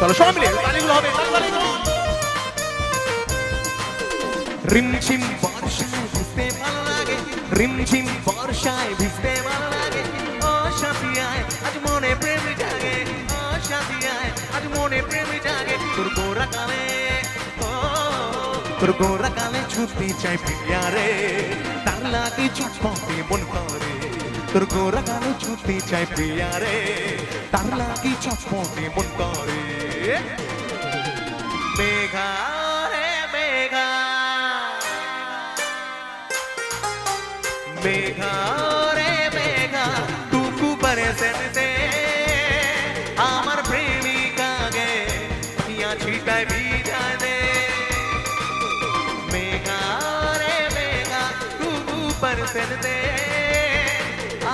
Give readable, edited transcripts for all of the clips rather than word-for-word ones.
চলো সবাই মিলে তালিগুলো হবে, তালিগুলো। রিমঝিম বর্ষায় ভিজতে ভালো লাগে, রিমঝিম বর্ষায় ভিজতে ভালো লাগে। ও সাথী আয় আজ মনে প্রেম জাগে, ও সাথী আয় আজ মনে প্রেম জাগে। তোর গোরা কালে, ও তোর গোরা কালে ছুটতে চাই প্রিয়া রে, তার লাগে ছটফটে মন করে। তোর গোরা কালে ছুটতে চাই প্রিয়া রে, তার লাগে ছটফটে মন করে। মেঘা রে মেঘা, मेघा रे मेघा टुकु बरसन दे আমার প্রেমিকা গে পিয়া ছিটায় ভিজা দে। মেঘা রে মেঘা টুকু বরसन দে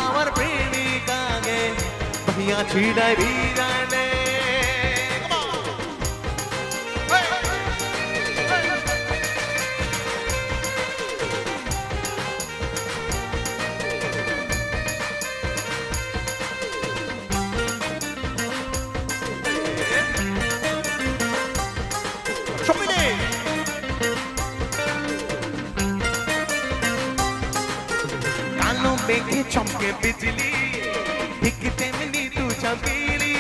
আমার প্রেমিকা গে পিয়া ছিটায় ভিজা দে। মেঘে চমকে বিজলি ঠিক তেমনি তু চমকিলি,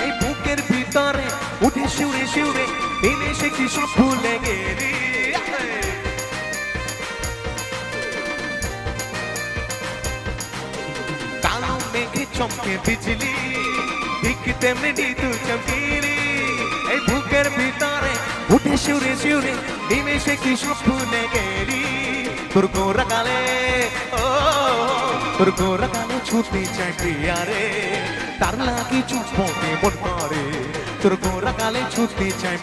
এই বুকের ভিতরে উঠে শিউরে শিউরে দিনে সে কি সব ভুলে গেলি। কালো মেঘে চমকে বিজলি ঠিক তেমনি তু চমকিলি, এই বুকের ভিতরে উঠে শিউরে শিউরে দিনে সে কি সব ভুলে গেলি। তোর গোরা কালে, ও তোর গোরা কালে ছুটতে চাই প্রিয়া রে, তার লাগি ছটফটে মন করে। তোর গোরা কালে ছুটতে চাই